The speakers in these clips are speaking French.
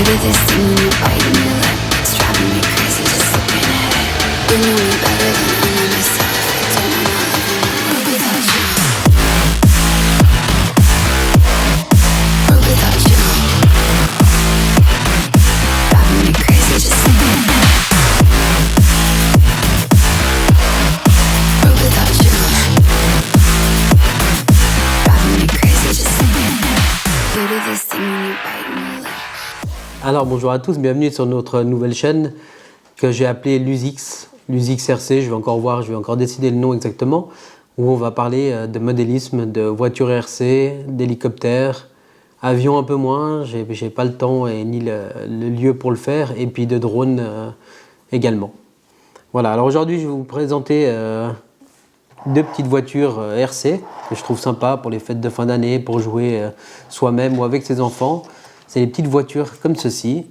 do this thing when you're biting your lip. It's driving me crazy just looking at it. You know me better than I know myself. I don't wanna live in a world without you. World without you. Driving me crazy just looking at it. World without you. Driving me crazy just looking at it. You do this thing when you're biting your lip. Alors bonjour à tous, bienvenue sur notre nouvelle chaîne que j'ai appelée Lusix RC. Je vais encore décider le nom exactement, où on va parler de modélisme, de voitures RC, d'hélicoptères, avions un peu moins, j'ai pas le temps et ni le lieu pour le faire, et puis de drones également. Voilà, alors aujourd'hui je vais vous présenter deux petites voitures RC que je trouve sympa pour les fêtes de fin d'année, pour jouer soi-même ou avec ses enfants. C'est les petites voitures comme ceci,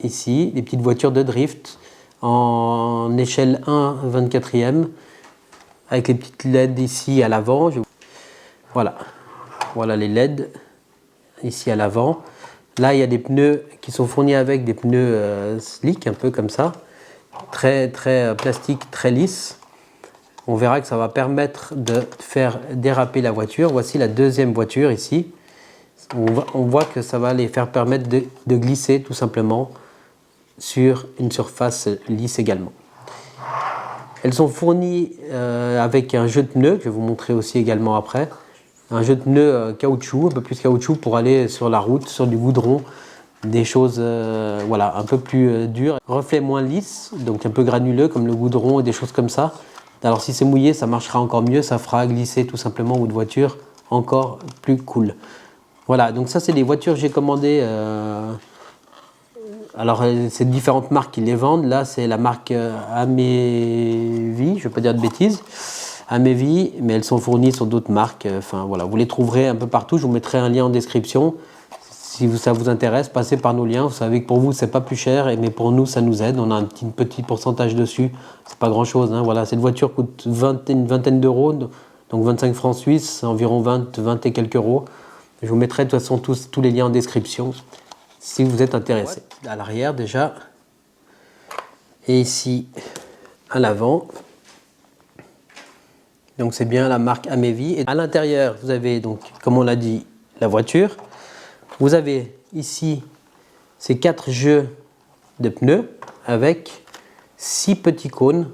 ici, les petites voitures de drift en échelle 1/24e, avec les petites LED ici à l'avant. Voilà, voilà les LED ici à l'avant. Là, il y a des pneus qui sont fournis avec des pneus slick, un peu comme ça, très plastique, très lisse. On verra que ça va permettre de faire déraper la voiture. Voici la deuxième voiture ici. On voit que ça va les faire permettre de glisser tout simplement sur une surface lisse également. Elles sont fournies avec un jeu de pneus que je vais vous montrer aussi également après. Un jeu de pneus caoutchouc, un peu plus caoutchouc pour aller sur la route, sur du goudron, des choses voilà, un peu plus dures. Reflet moins lisse, donc un peu granuleux comme le goudron et des choses comme ça. Alors si c'est mouillé, ça marchera encore mieux, ça fera glisser tout simplement votre voiture encore plus cool. Voilà, donc ça c'est des voitures que j'ai commandées. Alors c'est différentes marques qui les vendent. Là c'est la marque Amevi, je ne vais pas dire de bêtises. Amevi, mais elles sont fournies sur d'autres marques. Enfin voilà, vous les trouverez un peu partout. Je vous mettrai un lien en description. Si ça vous intéresse, passez par nos liens. Vous savez que pour vous c'est pas plus cher, mais pour nous ça nous aide. On a un petit pourcentage dessus. C'est pas grand chose. Hein. Voilà, cette voiture coûte une vingtaine d'euros, donc 25 francs suisses, environ 20 et quelques euros. Je vous mettrai de toute façon tous les liens en description si vous êtes intéressé. À l'arrière déjà, et ici à l'avant. Donc c'est bien la marque Amevi. Et à l'intérieur, vous avez donc, comme on l'a dit, la voiture. Vous avez ici ces 4 jeux de pneus avec 6 petits cônes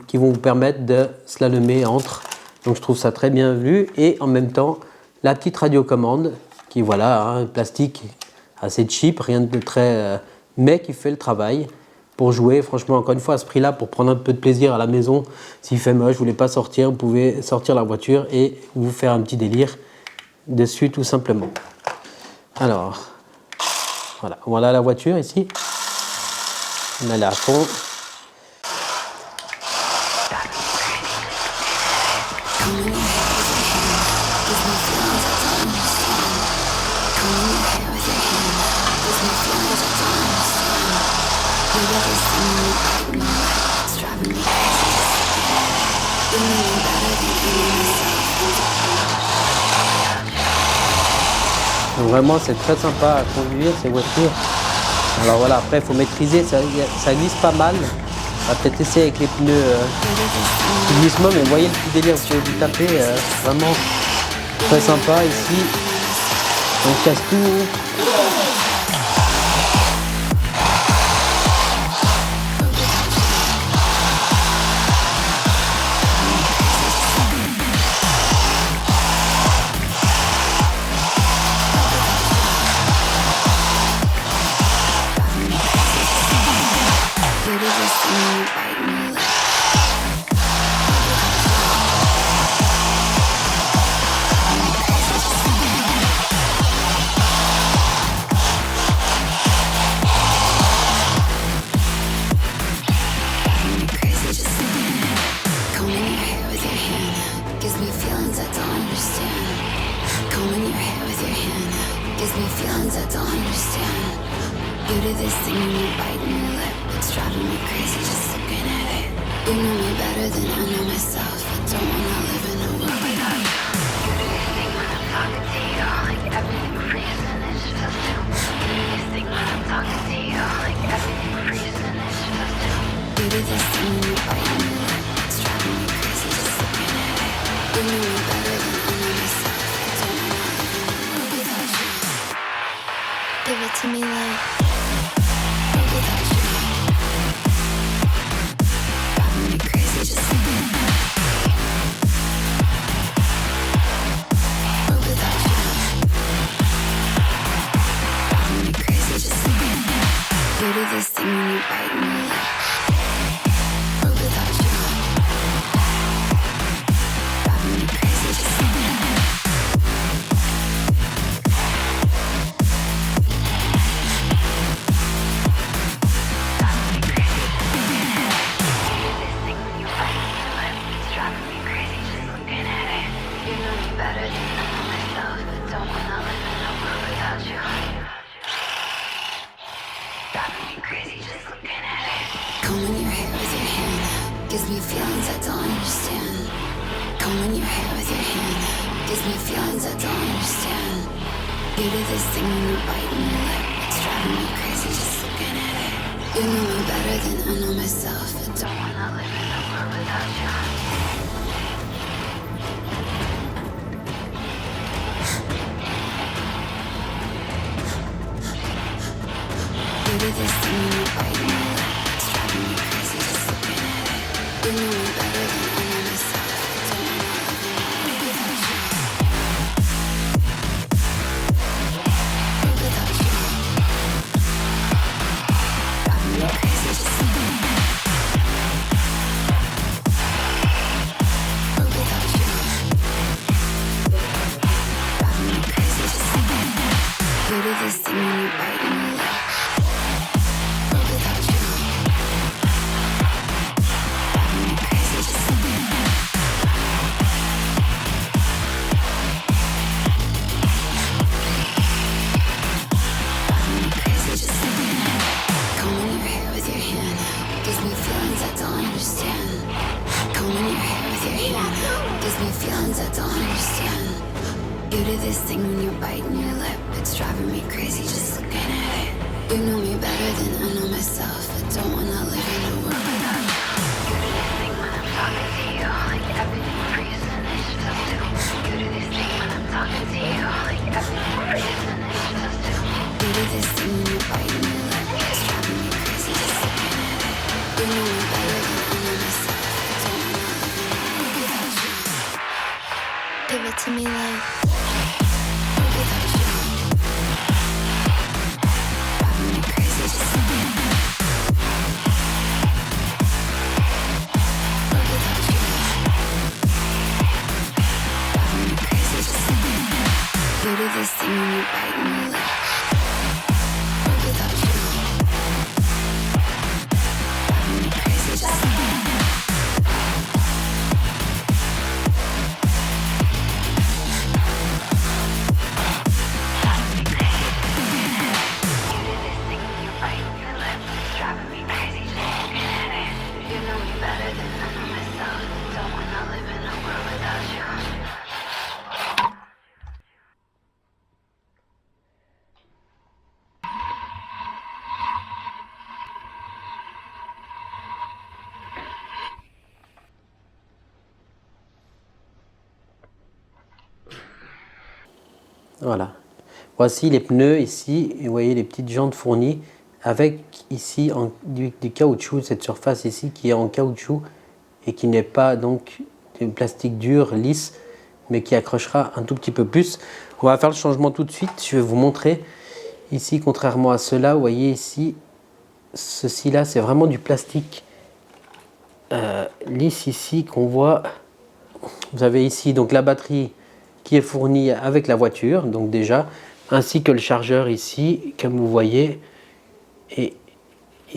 qui vont vous permettre de slalomer entre. Donc je trouve ça très bien vu. Et en même temps, la petite radiocommande qui, voilà, hein, plastique assez cheap, rien de très... mais qui fait le travail pour jouer. Franchement, encore une fois, à ce prix-là, pour prendre un peu de plaisir à la maison, s'il fait moche, vous ne voulez pas sortir, vous pouvez sortir la voiture et vous faire un petit délire dessus tout simplement. Alors, voilà la voiture ici. On est à fond. Donc vraiment c'est très sympa à conduire ces voitures. Alors voilà, après il faut maîtriser, ça glisse pas mal. On va peut-être essayer avec les pneus glissement, mais vous voyez le petit délire, vous pouvez vous taper, vraiment très sympa ici. On casse tout. You do this thing when you're biting your lip. It's driving me crazy just looking at it. You know me better than I know myself. I don't wanna live in a world without you. You do this thing when I'm talking to you. Like everything freezes and it's just too much. You do this thing when I'm talking do this thing when you bite my lip. It's driving me crazy just looking at it. You know me better than I know myself. I don't wanna live in a world without you. Give it to me like world without you. Driving me crazy just looking at it. World without you. Driving me crazy just looking at it. You do this thing when you bite my lip. World without you. Driving me crazy just looking at it. Combing your hair with your hand gives me feelings I don't understand. Combing your hair with your hand gives me feelings I don't understand. You do this thing when you bite my lip. It's driving me crazy just looking at it. You know me better than I know myself. I don't wanna live in a world without you. You do this thing when you bite my lip. It's driving me crazy just looking at it. You know me better than I know myself. I don't wanna live in a world without you. World without you. Driving me crazy just looking at it. World without you. Driving me crazy just looking at it. You do this thing when you bite my lip. World without you. Driving me crazy just looking at it. Driving me crazy just looking at it. Combing your hair with your hand gives me feelings I don't understand. Combing your hair with your hand gives me feelings I don't understand. You do this thing when you're biting your lip. It's driving me crazy just looking at it. You know me better than I know myself. I don't wanna live in a world without you. You do this thing when I'm talking to you, like everything freezes and it's just too. You do this thing when I'm talking to you, like everything freezes and it's just too. You do this thing when you're biting your lip. It's driving me crazy just looking at it. You know me better than I know myself. I don't wanna live in a world without you. Give it to me like world without you. Driving me crazy just looking at it. World without you. Driving me crazy just looking at it. You do this thing when you bite my lip. World without you. Driving me crazy just looking at it. Voilà. Voici les pneus ici, et vous voyez les petites jantes fournies avec ici du caoutchouc, cette surface ici qui est en caoutchouc et qui n'est pas donc du plastique dur, lisse, mais qui accrochera un tout petit peu plus. On va faire le changement tout de suite, je vais vous montrer. Ici, contrairement à cela, vous voyez ici, ceci là, c'est vraiment du plastique lisse ici qu'on voit. Vous avez ici donc la batterie qui est fournie avec la voiture, donc déjà, ainsi que le chargeur ici, comme vous voyez. Et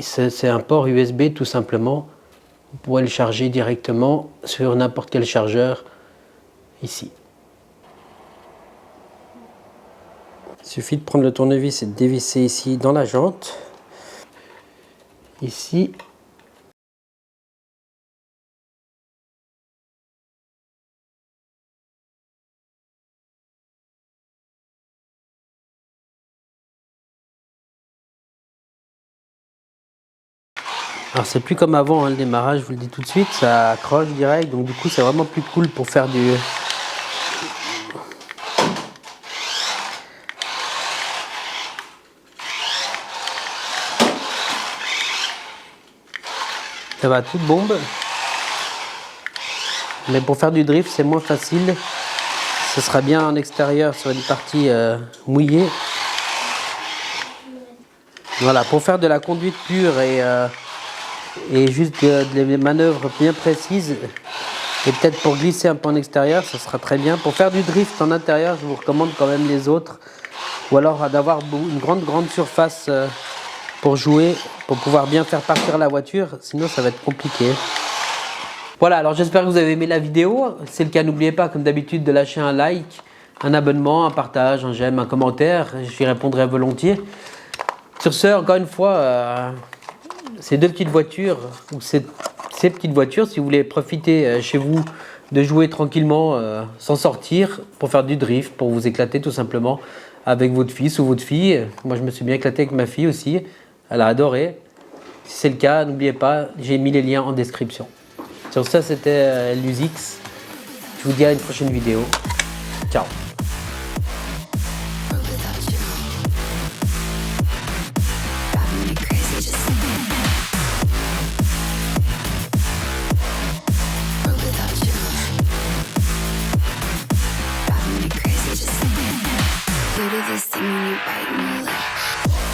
c'est un port USB tout simplement. Vous pourrez le charger directement sur n'importe quel chargeur ici. Il suffit de prendre le tournevis et de dévisser ici dans la jante. Ici. Alors c'est plus comme avant, hein, le démarrage, je vous le dis tout de suite, ça accroche direct, donc du coup c'est vraiment plus cool pour faire du... Ça va, toute bombe. Mais pour faire du drift, c'est moins facile. Ce sera bien en extérieur sur une partie mouillée. Voilà, pour faire de la conduite pure et juste des manœuvres bien précises, et peut-être pour glisser un peu en extérieur, ça sera très bien. Pour faire du drift en intérieur, je vous recommande quand même les autres. Ou alors d'avoir une grande surface pour jouer, pour pouvoir bien faire partir la voiture, sinon ça va être compliqué. Voilà, alors j'espère que vous avez aimé la vidéo. Si c'est le cas, n'oubliez pas, comme d'habitude, de lâcher un like, un abonnement, un partage, un j'aime, un commentaire. J'y répondrai volontiers. Sur ce, encore une fois, ces deux petites voitures, ou ces petites voitures, si vous voulez profiter chez vous de jouer tranquillement, sans sortir, pour faire du drift, pour vous éclater tout simplement avec votre fils ou votre fille. Moi, je me suis bien éclaté avec ma fille aussi. Elle a adoré. Si c'est le cas, n'oubliez pas, j'ai mis les liens en description. Sur ça, c'était l'UZIX. Je vous dis à une prochaine vidéo. Ciao. You do this thing when you bite my lip.